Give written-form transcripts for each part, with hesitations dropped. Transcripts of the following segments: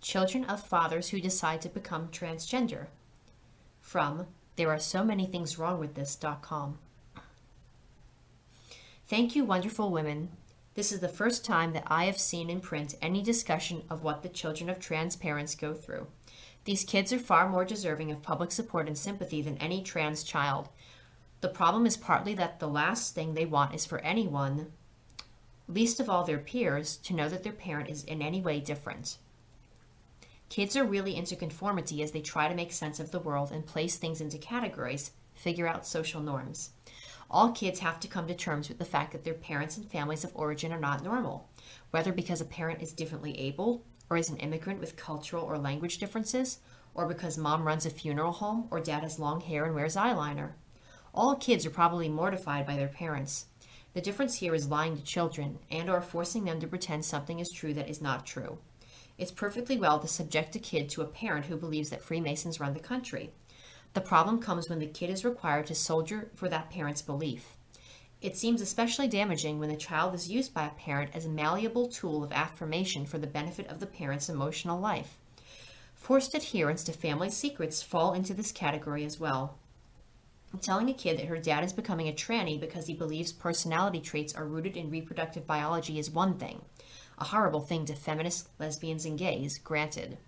children of fathers who decide to become transgender. From There Are So Many Things Wrong With This.com. Thank you, wonderful women. This is the first time that I have seen in print any discussion of what the children of trans parents go through. These kids are far more deserving of public support and sympathy than any trans child. The problem is partly that the last thing they want is for anyone, least of all their peers, to know that their parent is in any way different. Kids are really into conformity as they try to make sense of the world and place things into categories, figure out social norms. All kids have to come to terms with the fact that their parents and families of origin are not normal, whether because a parent is differently abled, or is an immigrant with cultural or language differences, or because mom runs a funeral home, or dad has long hair and wears eyeliner. All kids are probably mortified by their parents. The difference here is lying to children and or forcing them to pretend something is true that is not true. It's perfectly well to subject a kid to a parent who believes that Freemasons run the country. The problem comes when the kid is required to soldier for that parent's belief. It seems especially damaging when the child is used by a parent as a malleable tool of affirmation for the benefit of the parent's emotional life. Forced adherence to family secrets fall into this category as well. Telling a kid that her dad is becoming a tranny because he believes personality traits are rooted in reproductive biology is one thing. A horrible thing to feminists, lesbians, and gays, granted.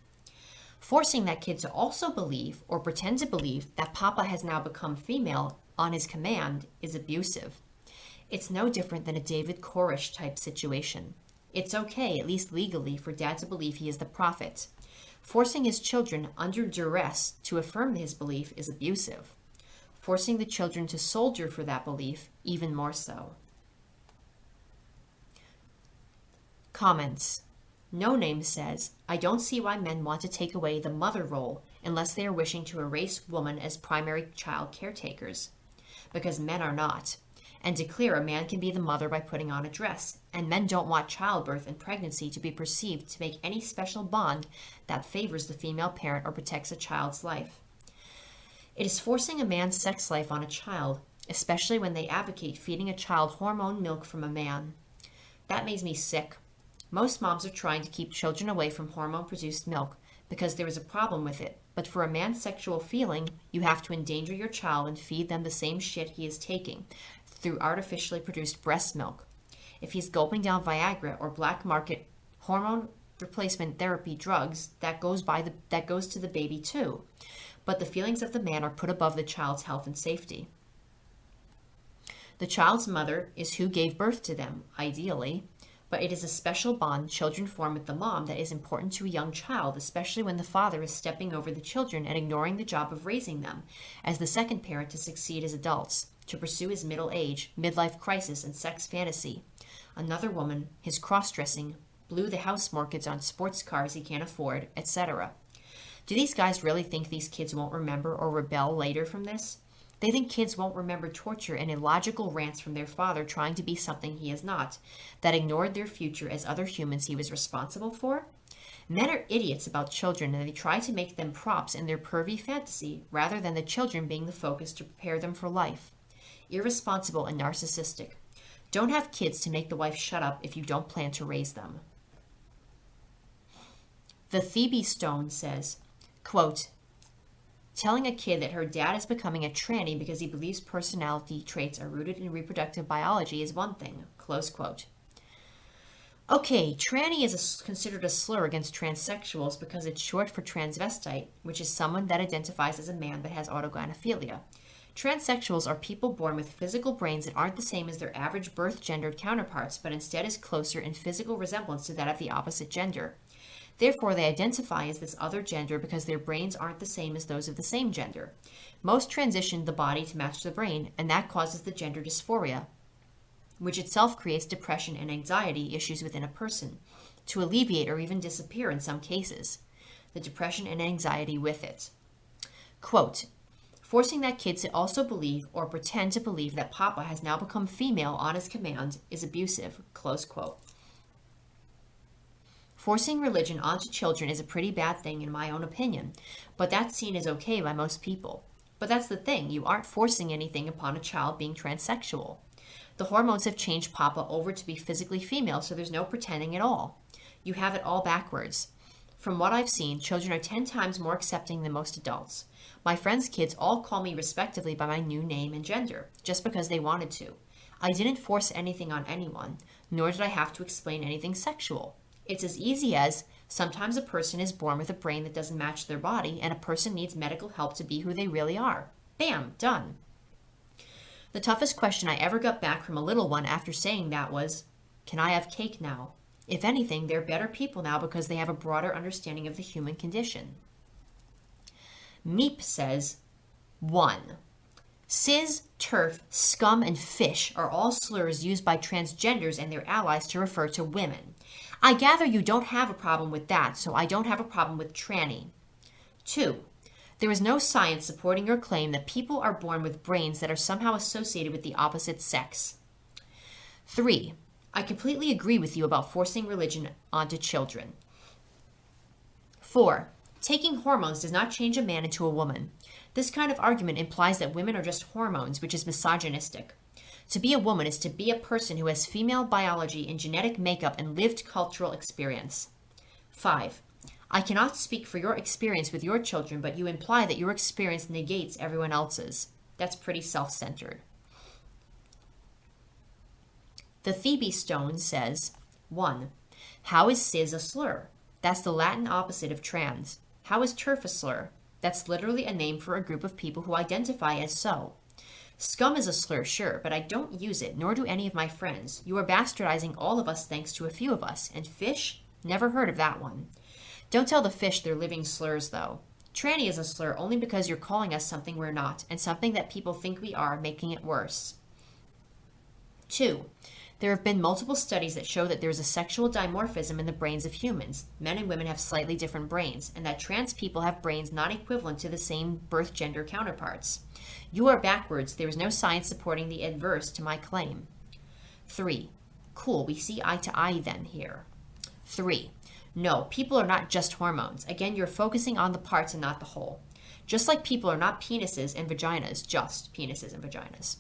Forcing that kid to also believe or pretend to believe that Papa has now become female on his command is abusive. It's no different than a David Koresh type situation. It's okay, at least legally, for dad to believe he is the prophet. Forcing his children under duress to affirm his belief is abusive. Forcing the children to soldier for that belief, even more so. Comments. No Name says, I don't see why men want to take away the mother role unless they are wishing to erase women as primary child caretakers. Because men are not. And declare a man can be the mother by putting on a dress. And men don't want childbirth and pregnancy to be perceived to make any special bond that favors the female parent or protects a child's life. It is forcing a man's sex life on a child, especially when they advocate feeding a child hormone milk from a man. That makes me sick. Most moms are trying to keep children away from hormone-produced milk because there is a problem with it. But for a man's sexual feeling, you have to endanger your child and feed them the same shit he is taking through artificially produced breast milk. If he's gulping down Viagra or black market hormone replacement therapy drugs, that goes to the baby too. But the feelings of the man are put above the child's health and safety. The child's mother is who gave birth to them, ideally. But it is a special bond children form with the mom that is important to a young child, especially when the father is stepping over the children and ignoring the job of raising them, as the second parent to succeed as adults, to pursue his middle age, midlife crisis, and sex fantasy. Another woman, his cross-dressing, blew the house mortgage on sports cars he can't afford, etc. Do these guys really think these kids won't remember or rebel later from this? They think kids won't remember torture and illogical rants from their father trying to be something he is not, that ignored their future as other humans he was responsible for? Men are idiots about children, and they try to make them props in their pervy fantasy rather than the children being the focus to prepare them for life. Irresponsible and narcissistic. Don't have kids to make the wife shut up if you don't plan to raise them. The Thebe Stone says, quote, telling a kid that her dad is becoming a tranny because he believes personality traits are rooted in reproductive biology is one thing. Close quote. Okay, tranny is considered a slur against transsexuals because it's short for transvestite, which is someone that identifies as a man but has autogynephilia. Transsexuals are people born with physical brains that aren't the same as their average birth-gendered counterparts, but instead is closer in physical resemblance to that of the opposite gender. Therefore, they identify as this other gender because their brains aren't the same as those of the same gender. Most transition the body to match the brain, and that causes the gender dysphoria, which itself creates depression and anxiety issues within a person, to alleviate or even disappear in some cases. The depression and anxiety with it. Quote, forcing that kid to also believe or pretend to believe that Papa has now become female on his command is abusive. Close quote. Forcing religion onto children is a pretty bad thing in my own opinion, but that's seen as okay by most people. But that's the thing, you aren't forcing anything upon a child being transsexual. The hormones have changed Papa over to be physically female, so there's no pretending at all. You have it all backwards. From what I've seen, children are 10 times more accepting than most adults. My friends' kids all call me respectively by my new name and gender, just because they wanted to. I didn't force anything on anyone, nor did I have to explain anything sexual. It's as easy as sometimes a person is born with a brain that doesn't match their body, and a person needs medical help to be who they really are. Bam, done. The toughest question I ever got back from a little one after saying that was, "Can I have cake now?" If anything, they're better people now because they have a broader understanding of the human condition. Meep says, 1. Cis, TERF, scum, and fish are all slurs used by transgenders and their allies to refer to women. I gather you don't have a problem with that, so I don't have a problem with tranny. 2. There is no science supporting your claim that people are born with brains that are somehow associated with the opposite sex. 3. I completely agree with you about forcing religion onto children. 4. Taking hormones does not change a man into a woman. This kind of argument implies that women are just hormones, which is misogynistic. To be a woman is to be a person who has female biology and genetic makeup and lived cultural experience. 5. I cannot speak for your experience with your children, but you imply that your experience negates everyone else's. That's pretty self-centered. The Thebe Stone says, 1. How is cis a slur? That's the Latin opposite of trans. How is TERF a slur? That's literally a name for a group of people who identify as so. Scum is a slur, sure, but I don't use it, nor do any of my friends. You are bastardizing all of us thanks to a few of us. And fish? Never heard of that one. Don't tell the fish they're living slurs, though. Tranny is a slur only because you're calling us something we're not, and something that people think we are, making it worse. 2. There have been multiple studies that show that there is a sexual dimorphism in the brains of humans. Men and women have slightly different brains, and that trans people have brains not equivalent to the same birth gender counterparts. You are backwards. There is no science supporting the adverse to my claim. 3. Cool, we see eye to eye then here. 3. No, people are not just hormones. Again, you're focusing on the parts and not the whole. Just like people are not penises and vaginas, just penises and vaginas.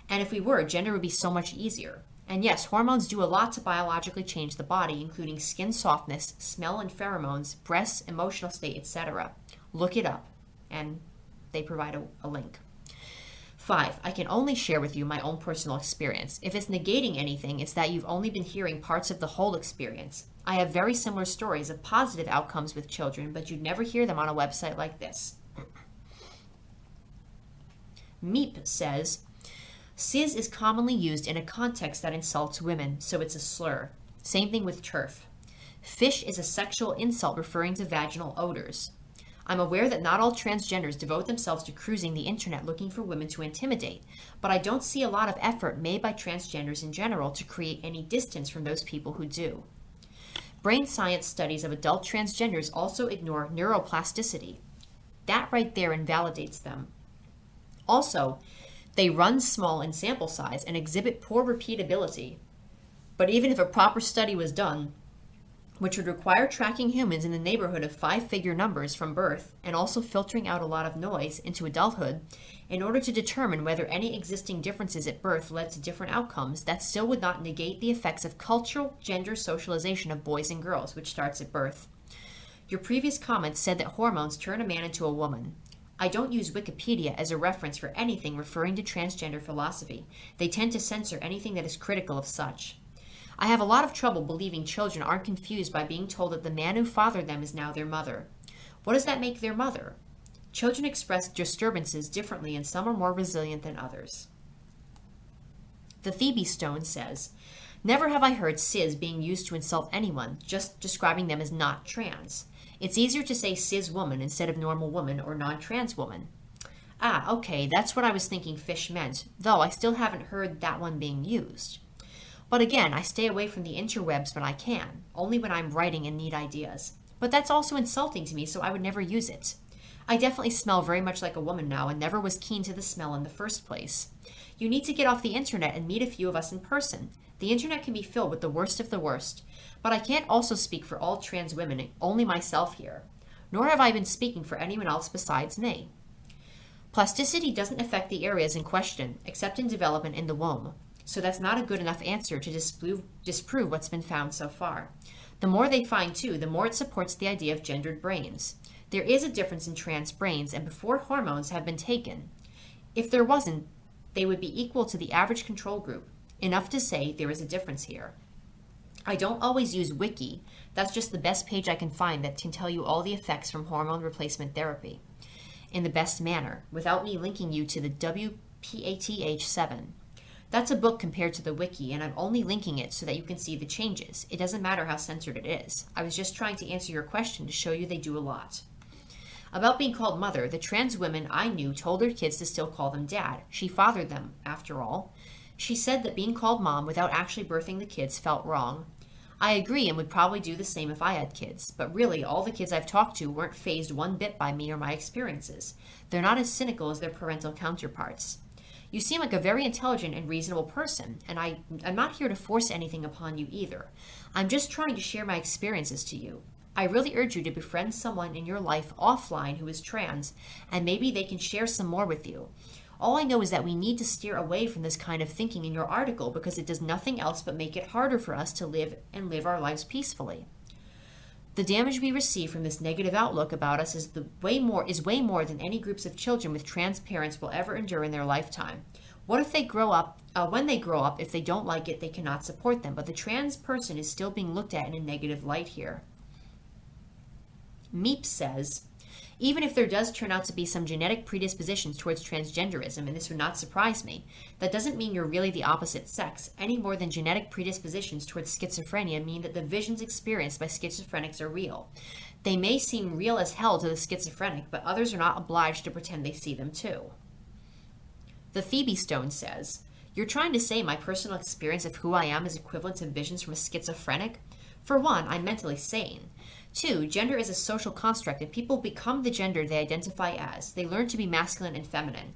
And if we were, gender would be so much easier. And yes, hormones do a lot to biologically change the body, including skin softness, smell and pheromones, breasts, emotional state, etc. Look it up, and they provide a link. 5. I can only share with you my own personal experience. If it's negating anything, it's that you've only been hearing parts of the whole experience. I have very similar stories of positive outcomes with children, but you'd never hear them on a website like this. Meep says, cis is commonly used in a context that insults women, so it's a slur. Same thing with TERF. Fish is a sexual insult referring to vaginal odors. I'm aware that not all transgenders devote themselves to cruising the internet looking for women to intimidate, but I don't see a lot of effort made by transgenders in general to create any distance from those people who do. Brain science studies of adult transgenders also ignore neuroplasticity. That right there invalidates them. Also, they run small in sample size and exhibit poor repeatability. But even if a proper study was done, which would require tracking humans in the neighborhood of 5-figure numbers from birth and also filtering out a lot of noise into adulthood, in order to determine whether any existing differences at birth led to different outcomes, that still would not negate the effects of cultural gender socialization of boys and girls, which starts at birth. Your previous comments said that hormones turn a man into a woman. I don't use Wikipedia as a reference for anything referring to transgender philosophy. They tend to censor anything that is critical of such. I have a lot of trouble believing children aren't confused by being told that the man who fathered them is now their mother. What does that make their mother? Children express disturbances differently, and some are more resilient than others. The Thebe Stone says, never have I heard cis being used to insult anyone, just describing them as not trans. It's easier to say cis woman instead of normal woman or non-trans woman. Ah, okay, that's what I was thinking fish meant, though I still haven't heard that one being used. But again, I stay away from the interwebs when I can, only when I'm writing and need ideas. But that's also insulting to me, so I would never use it. I definitely smell very much like a woman now and never was keen to the smell in the first place. You need to get off the internet and meet a few of us in person. The internet can be filled with the worst of the worst. But I can't also speak for all trans women, only myself here. Nor have I been speaking for anyone else besides me. Plasticity doesn't affect the areas in question, except in development in the womb. So that's not a good enough answer to disprove what's been found so far. The more they find, too, the more it supports the idea of gendered brains. There is a difference in trans brains, and before hormones have been taken, if there wasn't, they would be equal to the average control group. Enough to say there is a difference here. I don't always use Wiki. That's just the best page I can find that can tell you all the effects from hormone replacement therapy in the best manner, without me linking you to the WPATH7. That's a book compared to the Wiki, and I'm only linking it so that you can see the changes. It doesn't matter how censored it is. I was just trying to answer your question to show you they do a lot. About being called mother, the trans women I knew told their kids to still call them dad. She fathered them, after all. She said that being called mom without actually birthing the kids felt wrong. I agree and would probably do the same if I had kids, but really all the kids I've talked to weren't fazed one bit by me or my experiences. They're not as cynical as their parental counterparts. You seem like a very intelligent and reasonable person, and I'm not here to force anything upon you either. I'm just trying to share my experiences to you. I really urge you to befriend someone in your life offline who is trans, and maybe they can share some more with you. All I know is that we need to steer away from this kind of thinking in your article because it does nothing else but make it harder for us to live our lives peacefully. The damage we receive from this negative outlook about us is way more than any groups of children with trans parents will ever endure in their lifetime. What if they grow up, when they grow up, if they don't like it, they cannot support them, but the trans person is still being looked at in a negative light here. Meep says, even if there does turn out to be some genetic predispositions towards transgenderism, and this would not surprise me, that doesn't mean you're really the opposite sex, any more than genetic predispositions towards schizophrenia mean that the visions experienced by schizophrenics are real. They may seem real as hell to the schizophrenic, but others are not obliged to pretend they see them too. The Phoebe Stone says, you're trying to say my personal experience of who I am is equivalent to visions from a schizophrenic? For one, I'm mentally sane. Two, gender is a social construct and people become the gender they identify as. They learn to be masculine and feminine.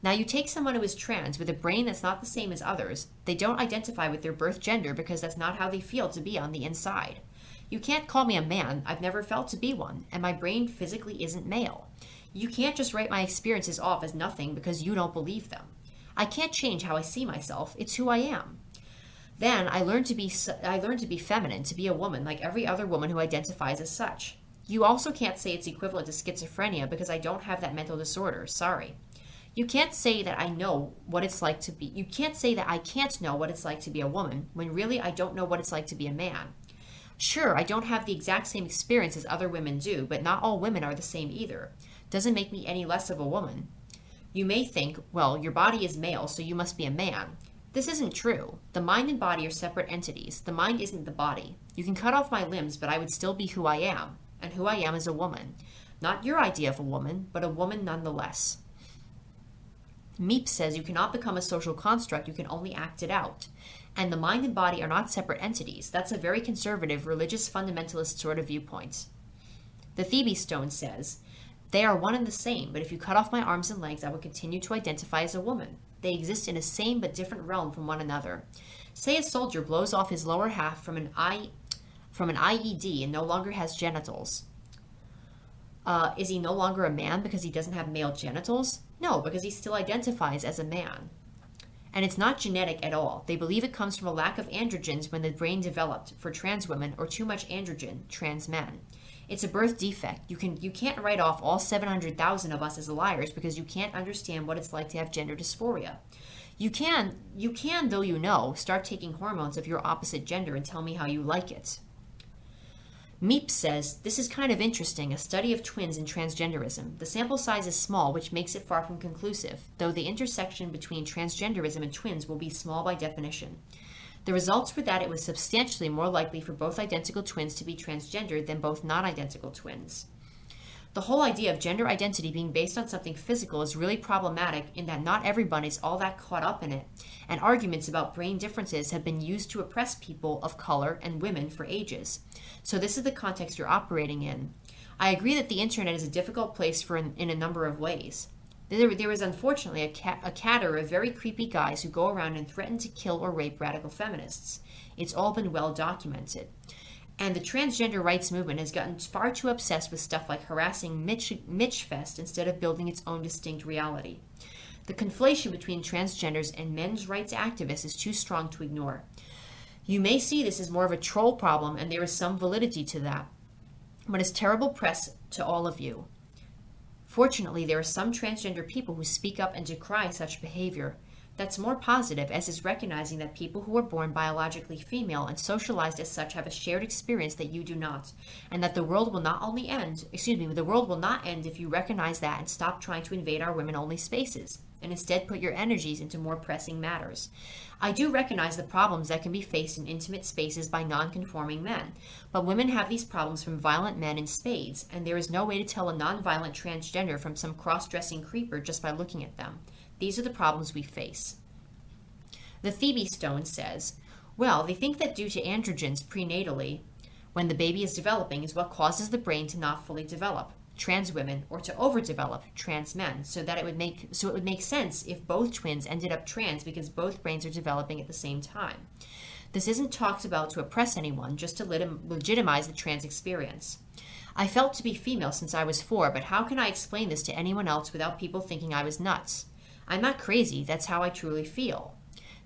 Now you take someone who is trans with a brain that's not the same as others. They don't identify with their birth gender because that's not how they feel to be on the inside. You can't call me a man. I've never felt to be one, and my brain physically isn't male. You can't just write my experiences off as nothing because you don't believe them. I can't change how I see myself. It's who I am. Then I learned to be feminine, to be a woman, like every other woman who identifies as such. You also can't say it's equivalent to schizophrenia because I don't have that mental disorder. Sorry. You can't say that I know what it's like to be. You can't say that I can't know what it's like to be a woman when really I don't know what it's like to be a man. Sure, I don't have the exact same experience as other women do, but not all women are the same either. Doesn't make me any less of a woman. You may think, well, your body is male, so you must be a man. This isn't true. The mind and body are separate entities. The mind isn't the body. You can cut off my limbs, but I would still be who I am. And who I am is a woman. Not your idea of a woman, but a woman nonetheless. Meep says you cannot become a social construct, you can only act it out. And the mind and body are not separate entities. That's a very conservative, religious, fundamentalist sort of viewpoint. The Phoebe Stone says, they are one and the same, but if you cut off my arms and legs, I would continue to identify as a woman. They exist in a same but different realm from one another. Say a soldier blows off his lower half from an IED and no longer has genitals. Is he no longer a man because he doesn't have male genitals? No, because he still identifies as a man. And it's not genetic at all. They believe it comes from a lack of androgens when the brain developed for trans women or too much androgen, trans men. It's a birth defect. You can't write off all 700,000 of us as liars because you can't understand what it's like to have gender dysphoria. You can, though start taking hormones of your opposite gender and tell me how you like it. Meep says, this is kind of interesting, a study of twins and transgenderism. The sample size is small, which makes it far from conclusive, though the intersection between transgenderism and twins will be small by definition. The results were that it was substantially more likely for both identical twins to be transgender than both non-identical twins. The whole idea of gender identity being based on something physical is really problematic in that not everyone is all that caught up in it, and arguments about brain differences have been used to oppress people of color and women for ages. So this is the context you're operating in. I agree that the internet is a difficult place in a number of ways. There is unfortunately a cadre of very creepy guys who go around and threaten to kill or rape radical feminists. It's all been well documented. And the transgender rights movement has gotten far too obsessed with stuff like harassing Mitch Fest instead of building its own distinct reality. The conflation between transgenders and men's rights activists is too strong to ignore. You may see this as more of a troll problem, and there is some validity to that, but it's terrible press to all of you. Fortunately, there are some transgender people who speak up and decry such behavior. That's more positive, as is recognizing that people who are born biologically female and socialized as such have a shared experience that you do not, and that the world will not end if you recognize that and stop trying to invade our women-only spaces, and instead put your energies into more pressing matters. I do recognize the problems that can be faced in intimate spaces by non-conforming men, but women have these problems from violent men in spades, and there is no way to tell a non-violent transgender from some cross-dressing creeper just by looking at them. These are the problems we face. The Phoebe Stone says, well, they think that due to androgens prenatally, when the baby is developing, is what causes the brain to not fully develop, trans women, or to overdevelop, trans men, so it would make sense if both twins ended up trans because both brains are developing at the same time. This isn't talked about to oppress anyone, just to legitimize the trans experience. I felt to be female since I was 4, but how can I explain this to anyone else without people thinking I was nuts? I'm not crazy, that's how I truly feel.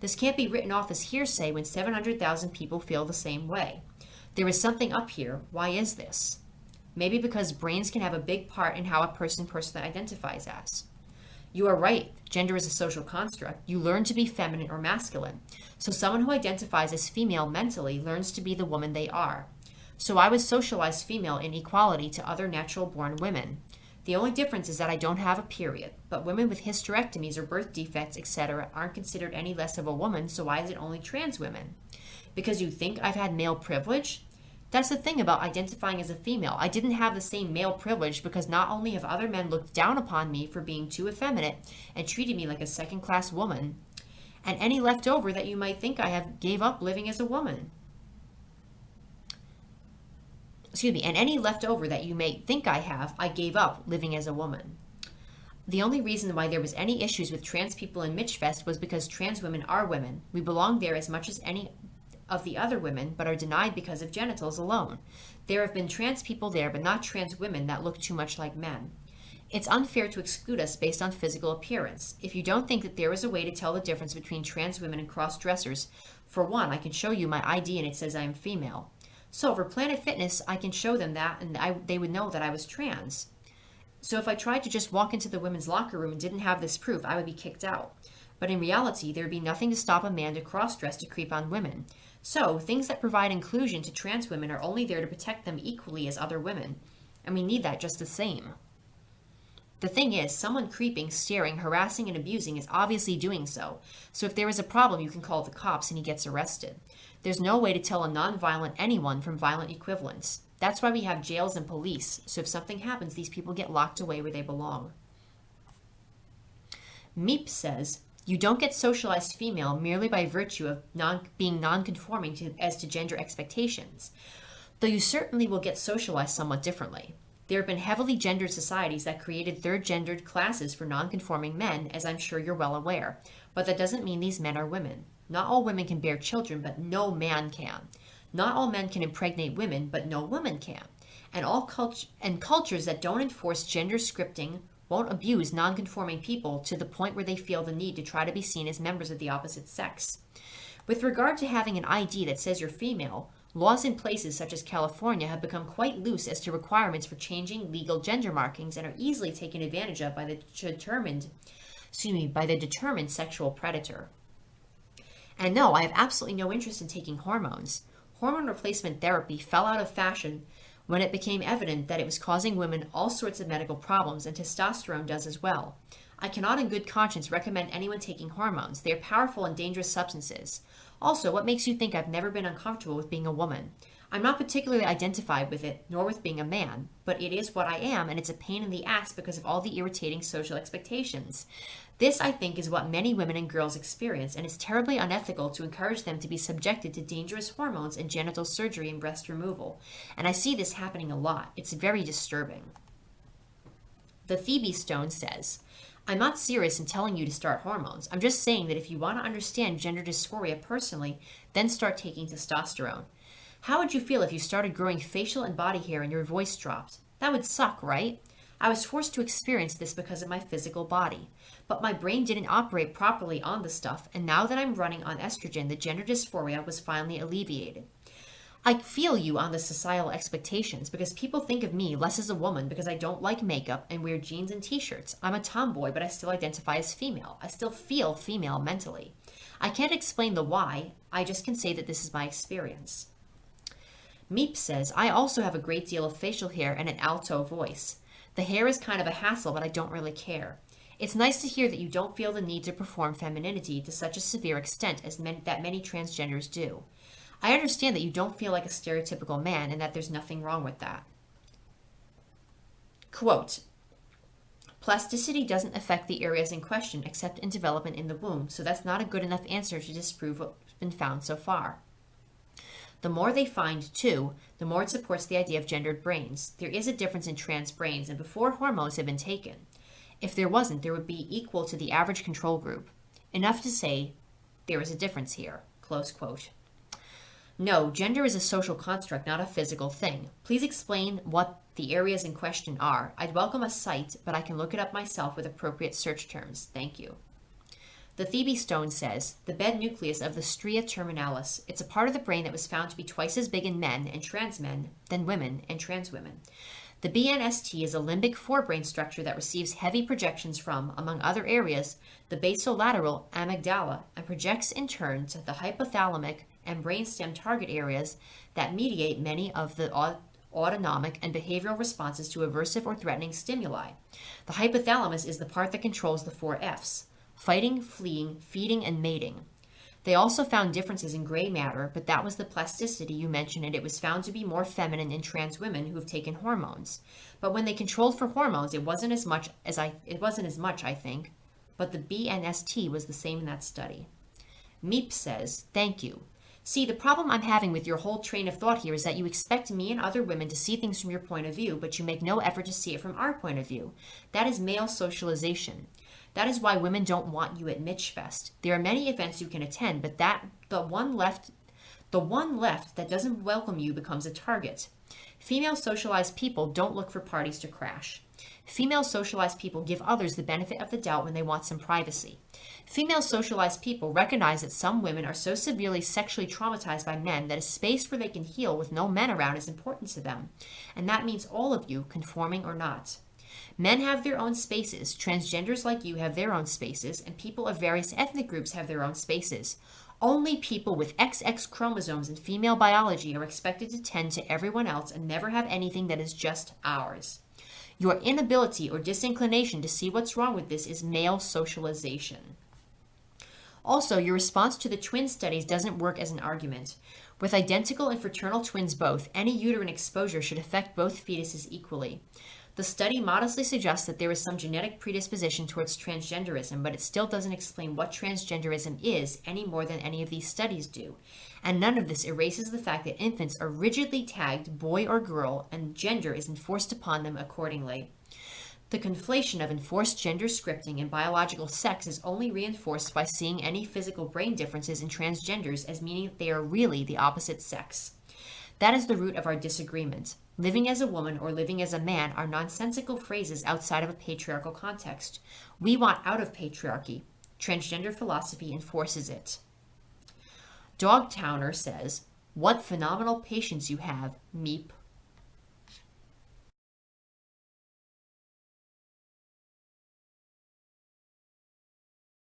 This can't be written off as hearsay when 700,000 people feel the same way. There is something up here. Why is this? Maybe because brains can have a big part in how a person personally identifies as. You are right, gender is a social construct. You learn to be feminine or masculine. So someone who identifies as female mentally learns to be the woman they are. So I was socialized female in equality to other natural-born women. The only difference is that I don't have a period, but women with hysterectomies or birth defects, etc. aren't considered any less of a woman, so why is it only trans women? Because you think I've had male privilege? That's the thing about identifying as a female. I didn't have the same male privilege because not only have other men looked down upon me for being too effeminate and treated me like a second-class woman, and any leftover that you might think I have gave up living as a woman. And any leftover that you may think I have, I gave up living as a woman. The only reason why there was any issues with trans people in Mitchfest was because trans women are women. We belong there as much as any of the other women, but are denied because of genitals alone. There have been trans people there, but not trans women that look too much like men. It's unfair to exclude us based on physical appearance. If you don't think that there is a way to tell the difference between trans women and cross-dressers, for one, I can show you my ID and it says I am female. So for Planet Fitness, I can show them that and they would know that I was trans. So if I tried to just walk into the women's locker room and didn't have this proof, I would be kicked out. But in reality, there would be nothing to stop a man to cross-dress to creep on women. So things that provide inclusion to trans women are only there to protect them equally as other women. And we need that just the same. The thing is, someone creeping, staring, harassing, and abusing is obviously doing so. So if there is a problem, you can call the cops and he gets arrested. There's no way to tell a non-violent anyone from violent equivalents. That's why we have jails and police. So if something happens, these people get locked away where they belong. Meep says, you don't get socialized female merely by virtue of being non-conforming as to gender expectations, though you certainly will get socialized somewhat differently. There have been heavily gendered societies that created third-gendered classes for non-conforming men, as I'm sure you're well aware, but that doesn't mean these men are women. Not all women can bear children, but no man can. Not all men can impregnate women, but no woman can. And cultures that don't enforce gender scripting won't abuse non-conforming people to the point where they feel the need to try to be seen as members of the opposite sex. With regard to having an ID that says you're female, laws in places such as California have become quite loose as to requirements for changing legal gender markings and are easily taken advantage of by the determined sexual predator. And no, I have absolutely no interest in taking hormones. Hormone replacement therapy fell out of fashion when it became evident that it was causing women all sorts of medical problems, and testosterone does as well. I cannot in good conscience recommend anyone taking hormones. They are powerful and dangerous substances. Also, what makes you think I've never been uncomfortable with being a woman? I'm not particularly identified with it, nor with being a man, but it is what I am, and it's a pain in the ass because of all the irritating social expectations. This, I think, is what many women and girls experience, and it's terribly unethical to encourage them to be subjected to dangerous hormones and genital surgery and breast removal. And I see this happening a lot. It's very disturbing. The Phoebe Stone says, I'm not serious in telling you to start hormones. I'm just saying that if you want to understand gender dysphoria personally, then start taking testosterone. How would you feel if you started growing facial and body hair and your voice dropped? That would suck, right? I was forced to experience this because of my physical body. But my brain didn't operate properly on the stuff, and now that I'm running on estrogen, the gender dysphoria was finally alleviated. I feel you on the societal expectations because people think of me less as a woman because I don't like makeup and wear jeans and t-shirts. I'm a tomboy, but I still identify as female. I still feel female mentally. I can't explain the why, I just can say that this is my experience. Meep says, I also have a great deal of facial hair and an alto voice. The hair is kind of a hassle, but I don't really care. It's nice to hear that you don't feel the need to perform femininity to such a severe extent as that many transgenders do. I understand that you don't feel like a stereotypical man and that there's nothing wrong with that. Quote, plasticity doesn't affect the areas in question except in development in the womb, so that's not a good enough answer to disprove what's been found so far. The more they find, too, the more it supports the idea of gendered brains. There is a difference in trans brains, and before hormones have been taken. If there wasn't, there would be equal to the average control group. Enough to say, there is a difference here. Close quote. No, gender is a social construct, not a physical thing. Please explain what the areas in question are. I'd welcome a site, but I can look it up myself with appropriate search terms. Thank you. The Thebe Stone says, the bed nucleus of the stria terminalis. It's a part of the brain that was found to be twice as big in men and trans men than women and trans women. The BNST is a limbic forebrain structure that receives heavy projections from, among other areas, the basolateral amygdala and projects in turn to the hypothalamic and brainstem target areas that mediate many of the autonomic and behavioral responses to aversive or threatening stimuli. The hypothalamus is the part that controls the 4 Fs: fighting, fleeing, feeding, and mating. They also found differences in gray matter, but that was the plasticity you mentioned, and it was found to be more feminine in trans women who have taken hormones. But when they controlled for hormones, it wasn't as much, I think, but the BNST was the same in that study. Meep says, thank you. See, the problem I'm having with your whole train of thought here is that you expect me and other women to see things from your point of view, but you make no effort to see it from our point of view. That is male socialization. That is why women don't want you at Mitch Fest. There are many events you can attend, but the one left that doesn't welcome you becomes a target. Female socialized people don't look for parties to crash. Female socialized people give others the benefit of the doubt when they want some privacy. Female socialized people recognize that some women are so severely sexually traumatized by men that a space where they can heal with no men around is important to them. And that means all of you, conforming or not. Men have their own spaces, transgenders like you have their own spaces, and people of various ethnic groups have their own spaces. Only people with XX chromosomes in female biology are expected to tend to everyone else and never have anything that is just ours. Your inability or disinclination to see what's wrong with this is male socialization. Also, your response to the twin studies doesn't work as an argument. With identical and fraternal twins both, any uterine exposure should affect both fetuses equally. The study modestly suggests that there is some genetic predisposition towards transgenderism, but it still doesn't explain what transgenderism is any more than any of these studies do. And none of this erases the fact that infants are rigidly tagged boy or girl, and gender is enforced upon them accordingly. The conflation of enforced gender scripting and biological sex is only reinforced by seeing any physical brain differences in transgenders as meaning that they are really the opposite sex. That is the root of our disagreement. Living as a woman or living as a man are nonsensical phrases outside of a patriarchal context. We want out of patriarchy. Transgender philosophy enforces it. Dogtowner says, what phenomenal patience you have, Meep.